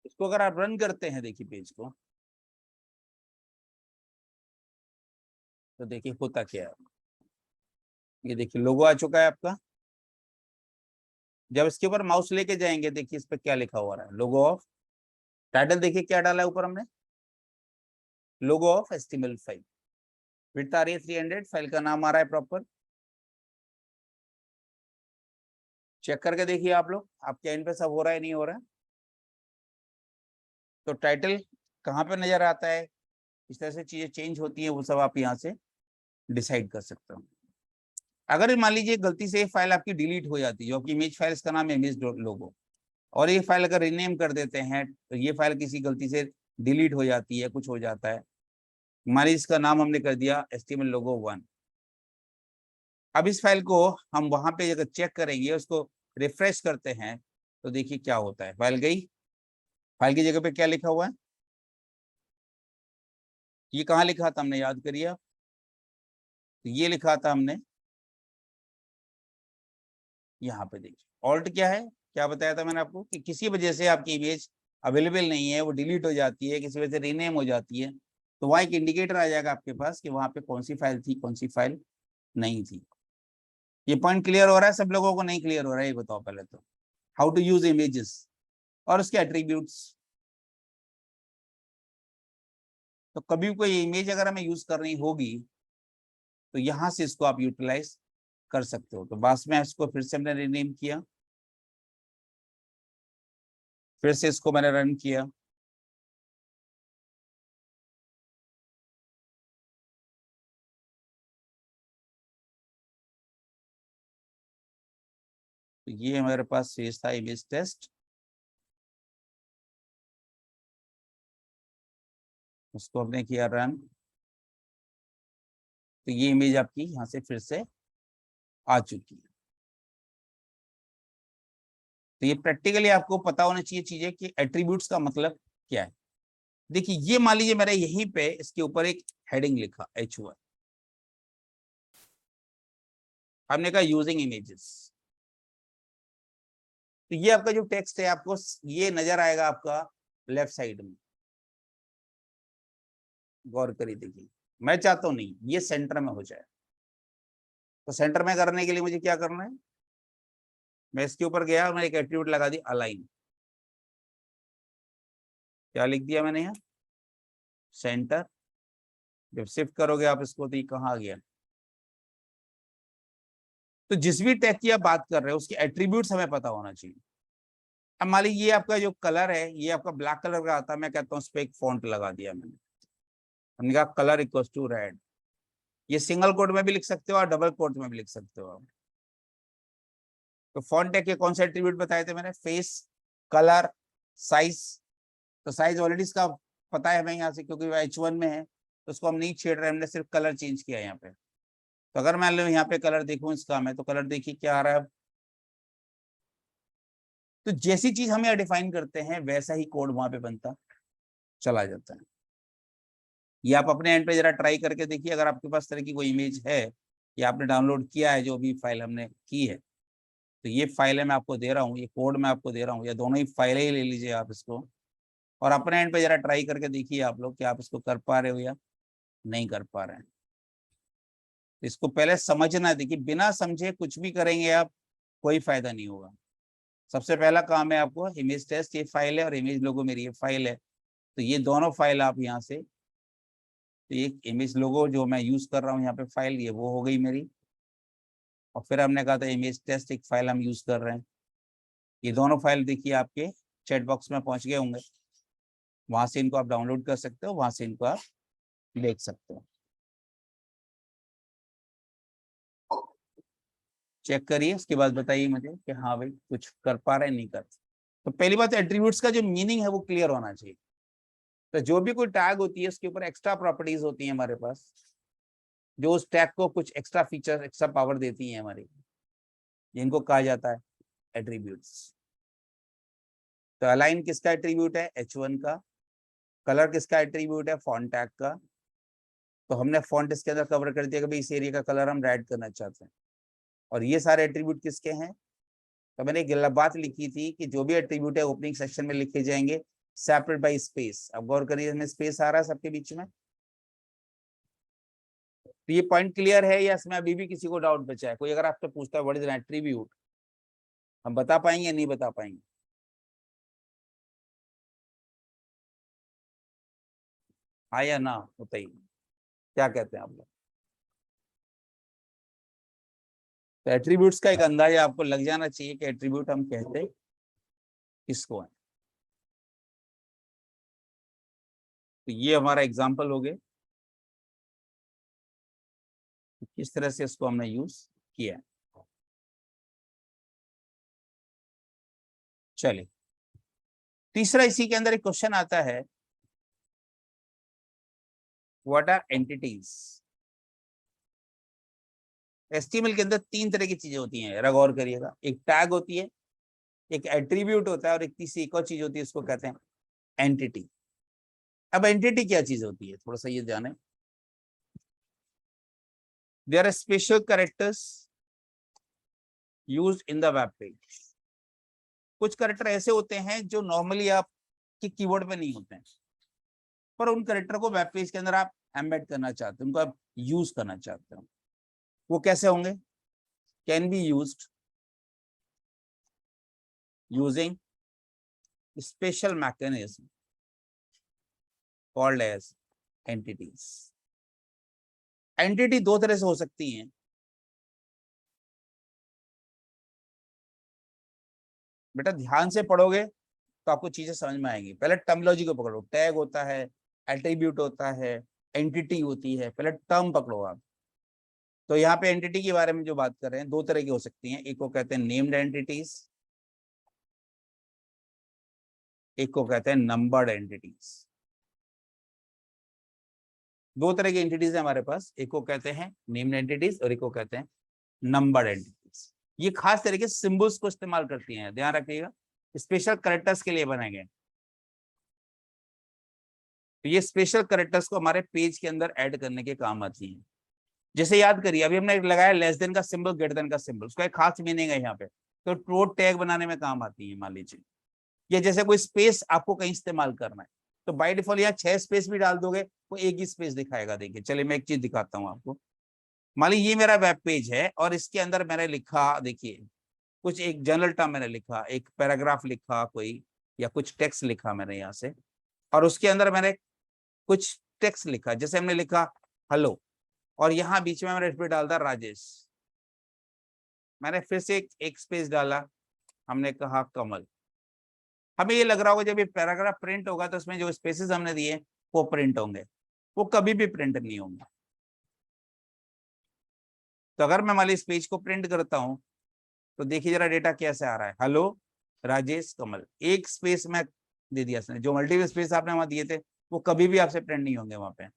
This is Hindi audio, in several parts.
इसको अगर आप रन करते हैं, देखिए पेज को, तो देखिए होता क्या है। ये देखिए लोगो आ चुका है आपका। जब इसके ऊपर माउस लेके जाएंगे, देखिए इस पे क्या लिखा हुआ है, लोगो ऑफ। टाइटल देखिए क्या डाला है ऊपर हमने, लोगो ऑफ HTML5। विड्थ आ रही है 300, फाइल का नाम आ रहा है प्रॉपर। चेक करके देखिए आप लोग, आपके एंड पे सब हो रहा है नहीं हो रहा है। तो टाइटल कहाँ पे नजर आता है, इस तरह से चीजें चेंज होती है, वो सब आप यहाँ से डिसाइड कर सकते हो। अगर मान लीजिए गलती से फाइल आपकी डिलीट हो जाती है, जो आपकी इमेज फाइल, इसका नाम है इमेज लोगो, और ये फाइल अगर रीनेम कर देते हैं, तो ये फाइल किसी गलती से डिलीट हो जाती है, कुछ हो जाता है, मान लीजिए इसका नाम हमने कर दिया HTML लोगो 1। अब इस फाइल को हम वहां पे अगर चेक करेंगे, उसको रिफ्रेश करते हैं, तो देखिए क्या होता है। फाइल गई, फाइल की जगह पे क्या लिखा हुआ है, ये कहाँ लिखा था हमने, याद करिए आप। तो ये लिखा था हमने यहाँ पे, देखिए ऑल्ट क्या है, क्या बताया था मैंने आपको, कि किसी वजह से आपकी इमेज अवेलेबल नहीं है, वो डिलीट हो जाती है, किसी वजह से रीनेम हो जाती है, तो वहाँ एक इंडिकेटर आ जाएगा आपके पास कि वहाँ पे कौन सी फाइल थी, कौन सी फाइल नहीं थी। ये पॉइंट क्लियर हो रहा है सब लोगों को, नहीं क्लियर हो रहा है ये बताओ पहले तो। हाउ टू यूज इमेजेस और उसके एट्रीब्यूट्स। तो कभी कोई इमेज अगर हमें यूज करनी होगी, तो यहाँ से इसको आप यूटिलाइज कर सकते हो। तो बस में इसको फिर से हमने रीनेम किया, फिर से इसको मैंने रन किया, तो ये हमारे पास शेष था इमेज टेस्ट। उसको हमने किया रन, तो ये इमेज आपकी यहाँ से फिर से आ चुकी है। तो ये प्रैक्टिकली आपको पता होना चाहिए चीजें कि एट्रीब्यूट्स का मतलब क्या है। देखिए ये मान लीजिए मेरा यहीं पे इसके ऊपर एक हेडिंग लिखा H1, हमने कहा यूजिंग इमेजेस। तो ये आपका जो टेक्स्ट है, आपको ये नजर आएगा आपका लेफ्ट साइड में, गौर करिए। देखिए मैं चाहता हूं नहीं, ये सेंटर में हो जाए, तो सेंटर में करने के लिए मुझे क्या करना है, मैं इसके ऊपर गया और मैंने एक एट्रीब्यूट लगा दी अलाइन। क्या लिख दिया मैंने यहाँ, सेंटर। जब शिफ्ट करोगे आप इसको, तो ये कहाँ आ गया। तो जिस भी टैग की आप बात कर रहे हो, उसके एट्रीब्यूट्स हमें पता होना चाहिए। अब मान लीजिए ये आपका जो कलर है, ये आपका ब्लैक कलर का आता है, मैं कहता हूँ उस पर एक फॉन्ट लगा दिया मैंने, हमने कहा कलर इक्वल्स टू रेड। ये सिंगल कोट में भी लिख सकते हो और डबल कोट में भी लिख सकते हो आप। तो फॉन्ट टैग के कौन से एट्रीब्यूट बताए थे मैंने, फेस, कलर, साइज। तो साइज ऑलरेडी इसका पता है हमें यहाँ से, क्योंकि वह H1 में है, तो उसको हम नहीं छेड़ रहे, हमने सिर्फ कलर चेंज किया यहाँ पे। तो अगर मैं यहाँ पे कलर देखूं इसका, मैं तो कलर देखिए क्या आ रहा है। तो जैसी चीज हम यहाँ डिफाइन करते हैं, वैसा ही कोड वहां पे बनता चला जाता है। ये आप अपने एंड पे जरा ट्राई करके देखिए, अगर आपके पास तरह की कोई इमेज है या आपने डाउनलोड किया है, जो भी फाइल हमने की है, तो ये फाइल है मैं आपको दे रहा हूँ, ये कोड मैं आपको दे रहा हूँ, या दोनों ही फाइलें ही ले लीजिए आप इसको, और अपने एंड पे जरा ट्राई करके देखिए आप लोग कि आप इसको कर पा रहे हो या नहीं कर पा रहे हैं। तो इसको पहले समझना है। देखिए बिना समझे कुछ भी करेंगे आप, कोई फायदा नहीं होगा। सबसे पहला काम है आपको, इमेज टेस्ट ये फाइल है और इमेज लोगो मेरी ये फाइल है, तो ये दोनों फाइल आप यहाँ से, तो ये इमेज लोगो जो मैं यूज कर रहा हूँ यहाँ पे फाइल, ये वो हो गई मेरी। और फिर हमने कहा था इमेज टेस्ट एक फाइल हम यूज कर रहे हैं। ये दोनों फाइल देखिए आपके चैट बॉक्स में पहुंच गए होंगे, वहां से इनको आप डाउनलोड कर सकते हो, वहां से इनको आप देख सकते हो। चेक करिए, उसके बाद बताइए मुझे कि हाँ भाई कुछ कर पा रहे हैं नहीं कर। तो पहली बात, एट्रीब्यूट्स का जो मीनिंग है वो क्लियर होना चाहिए। तो जो भी कोई टैग होती है, उसके ऊपर एक्स्ट्रा प्रॉपर्टीज होती है हमारे पास, जो उस टैग को कुछ एक्स्ट्रा फीचर, एक्स्ट्रा पावर देती है हमारी, जिनको कहा जाता है एट्रीब्यूट्स। तो अलाइन किसका एट्रीब्यूट है, H1 का। कलर किसका एट्रीब्यूट है, फॉन्ट टैग का। तो हमने फॉन्ट इसके अंदर कवर कर दिया कि भाई इस एरिया का कलर हम रेड करना चाहते हैं। और ये सारे एट्रीब्यूट किसके हैं, तो मैंने एक बात लिखी थी कि जो भी एट्रीब्यूट है ओपनिंग सेक्शन में लिखे जाएंगे, सेपरेट बाय स्पेस। अब गौर करिए इसमें स्पेस आ रहा है सबके बीच में। तो ये पॉइंट क्लियर है या इसमें अभी भी किसी को डाउट बचा है? कोई अगर आपसे पूछता है व्हाट इज एन एट्रीब्यूट, हम बता पाएंगे या नहीं बता पाएंगे? हाँ या ना बताइए, क्या कहते हैं आप लोग? तो एट्रीब्यूट्स का एक अंदाजा आपको लग जाना चाहिए कि एट्रीब्यूट हम कहते किसको है। तो ये हमारा एग्जाम्पल हो गया किस तरह से इसको हमने यूज किया है। चलिए तीसरा इसी के अंदर एक क्वेश्चन आता है, व्हाट आर एंटिटीज। एचटीएमएल के अंदर तीन तरह की चीजें होती हैं, जरा गौर करिएगा। एक टैग होती है, एक एट्रीब्यूट होता है, और एक तीसरी एक और चीज होती है, इसको कहते हैं एंटिटी। अब एंटिटी क्या चीज होती है, थोड़ा सा ये जाने। There are special characters used in the web page. कुछ कैरेक्टर ऐसे होते हैं जो नॉर्मली आपके कीबोर्ड पे नहीं होते हैं, पर उन कैरेक्टर को वेब पेज के अंदर आप एम्बेड करना चाहते हैं, उनको आप यूज करना चाहते हो। वो कैसे होंगे? Can be used using special mechanism called as entities. Entity दो तरह से हो सकती हैं। बेटा ध्यान से पढ़ोगे तो आपको चीजें समझ में आएंगी। पहले टर्मिनोलॉजी को पकड़ो। टैग होता है, एट्रीब्यूट होता है, एंटिटी होती है। पहले टर्म पकड़ो आप। तो यहाँ पे एंटिटी के बारे में जो बात कर रहे हैं, दो तरह की हो सकती हैं। एक को कहते हैं नेम्ड एंटिटीज, एक को कहते हैं नंबर्ड एंटिटीज। दो तरह की एंटिटीज है हमारे पास, एक को कहते हैं नेम्ड एंटिटीज और एक को कहते हैं नंबर्ड एंटिटीज। ये खास तरीके से सिंबल्स को इस्तेमाल करती हैं, ध्यान रखिएगा, स्पेशल कैरेक्टर्स के लिए बनाए गए। तो ये स्पेशल कैरेक्टर्स को हमारे पेज के अंदर ऐड करने के काम आती हैं। जैसे याद करिए, अभी हमने लगाया लेस देन का सिंबल, ग्रेटर देन का सिंबल, उसका एक खास मीनिंग है यहाँ पे। तो ट्रोट टैग बनाने में काम आती है, मान लीजिए। या जैसे कोई स्पेस आपको कहीं इस्तेमाल करना है, तो बाय डिफॉल्ट यहाँ 6 स्पेस भी डाल दोगे वो एक ही स्पेस दिखाएगा। देखिए चलिए मैं एक चीज दिखाता हूँ आपको। मान लीजिए ये मेरा वेब पेज है और इसके अंदर मैंने लिखा, देखिए कुछ एक जनरल टर्म मैंने लिखा, एक पैराग्राफ लिखा कोई, या कुछ टेक्स्ट लिखा मैंने यहाँ से, और उसके अंदर मैंने कुछ टेक्स्ट लिखा। जैसे हमने लिखा हेलो, और यहाँ बीच में मैंने इसमें डाल दिया राजेश। मैंने फिर से एक स्पेस डाला, हमने कहा कमल। हमें ये लग रहा होगा जब ये पैराग्राफ प्रिंट होगा तो उसमें जो स्पेसेस हमने दिए वो प्रिंट होंगे, वो कभी भी प्रिंट नहीं होंगे। तो अगर मैं मान ली इस पेज को प्रिंट करता हूं तो देखिए जरा डेटा कैसे आ रहा है, हेलो राजेश कमल। एक स्पेस में दे दिया उसने, जो मल्टीपल स्पेस आपने वहां दिए थे वो कभी भी आपसे प्रिंट नहीं होंगे वहां पे।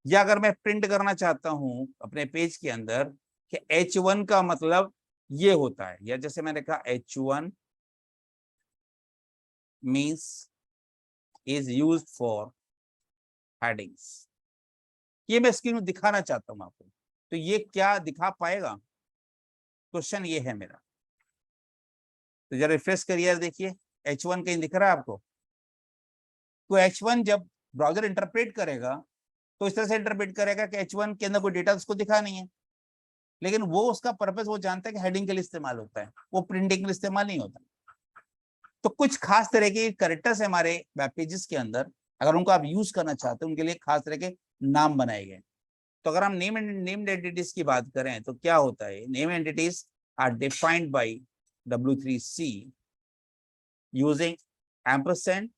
या अगर मैं प्रिंट करना चाहता हूं अपने पेज के अंदर कि H1 का मतलब ये होता है, या जैसे मैंने कहा H1 means is used for headings, ये मैं स्क्रीन में दिखाना चाहता हूं आपको, तो ये क्या दिखा पाएगा? क्वेश्चन ये है मेरा। तो जरा रिफ्रेश करिए, देखिए H1 कहीं दिख रहा है आपको? तो H1 जब ब्राउजर इंटरप्रेट करेगा तो इस तरह से इंटरप्रेट करेगा कि H1 के अंदर कोई डेटा उसको दिखा नहीं है, लेकिन वो उसका पर्पस वो जानता है कि हेडिंग के लिए इस्तेमाल होता है, वो प्रिंटिंग के लिए इस्तेमाल नहीं होता। तो कुछ खास तरह के कैरेक्टर्स है हमारे वेब पेजेस के अंदर, अगर उनको आप यूज करना चाहते हैं उनके लिए खास तरह के नाम बनाए गए। तो अगर हम नेम्ड एंटिटीज की बात करें तो क्या होता है, name entities are defined by W3C using ampersand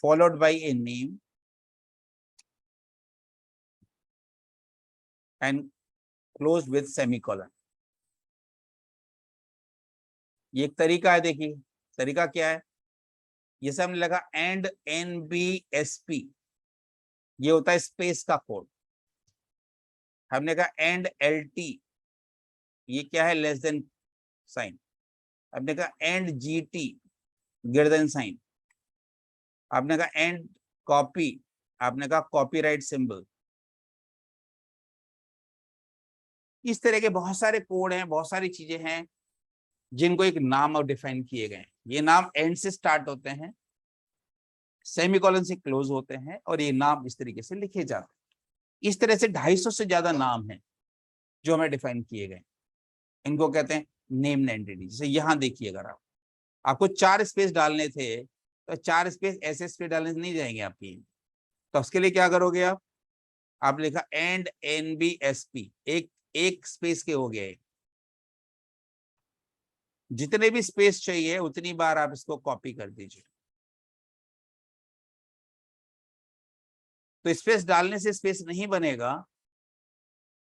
followed by a name and closed with semicolon। ये एक तरीका है। देखिए तरीका क्या है, जैसे हमने लगा एंड NBSP, ये होता है स्पेस का कोड। हमने कहा एंड LT, ये क्या है, लेस देन साइन। हमने कहा and GT, greater than sign. आपने कहा एंड कॉपी, आपने कहा कॉपीराइट सिंबल। इस तरह के बहुत सारे कोड हैं, बहुत सारी चीजें हैं जिनको एक नाम और डिफाइन किए गए हैं। ये नाम एंड से स्टार्ट होते हैं, सेमीकोलन से क्लोज होते हैं, और ये नाम इस तरीके से लिखे जाते हैं। इस तरह से 250 से ज्यादा नाम हैं जो हमें डिफाइन किए गए, इनको कहते हैं नेम्ड एंटिटी। जैसे यहाँ देखिए, अगर आपको 4 स्पेस डालने थे तो 4 स्पेस ऐसे स्पेस डालने से नहीं जाएंगे आपकी, तो उसके लिए क्या करोगे आप लिखा एंड NBSP, एक स्पेस के हो गए, जितने भी स्पेस चाहिए उतनी बार आप इसको कॉपी कर दीजिए। तो स्पेस डालने से स्पेस नहीं बनेगा,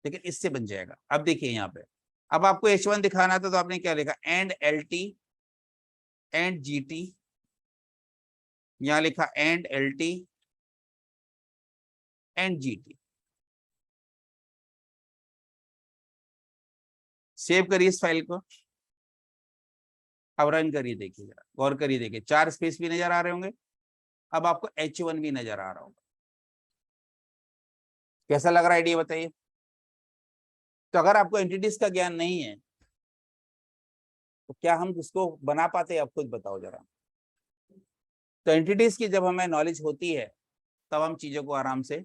लेकिन इससे बन जाएगा। अब देखिए यहाँ पे, अब आपको H1 दिखाना था तो आपने क्या लिखा, एंड LT एंड GT, यहां लिखा and LT and GT। Save करिए इस फाइल को, अब रन करिए, देखिए जरा गौर करिए, देखिए 4 स्पेस भी नजर आ रहे होंगे, अब आपको H1 भी नजर आ रहा होगा। कैसा लग रहा है आइडिया, बताइए। तो अगर आपको एंटिटीज का ज्ञान नहीं है तो क्या हम इसको बना पाते हैं, आप खुद बताओ जरा। तो एंटिटीज की जब हमें नॉलेज होती है तब हम चीजों को आराम से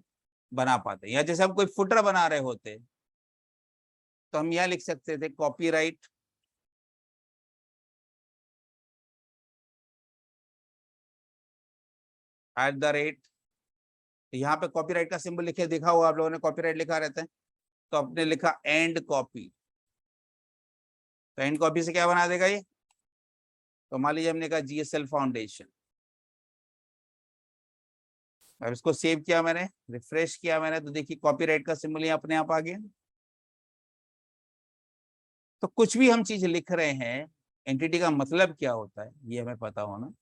बना पाते हैं। या जैसे हम कोई फुटर बना रहे होते तो हम यह लिख सकते थे कॉपीराइट @ यहाँ पे कॉपीराइट का सिंबल लिखे देखा होगा आप लोगों ने, कॉपीराइट लिखा रहता है, तो आपने लिखा एंड कॉपी, तो एंड कॉपी से क्या बना देगा ये, तो मान लीजिए हमने कहा GSL फाउंडेशन। अब इसको सेव किया मैंने, रिफ्रेश किया मैंने, तो देखिए कॉपीराइट का सिंबल यहाँ अपने आप आ गया। तो कुछ भी हम चीज लिख रहे हैं, एंटिटी का मतलब क्या होता है ये हमें पता होना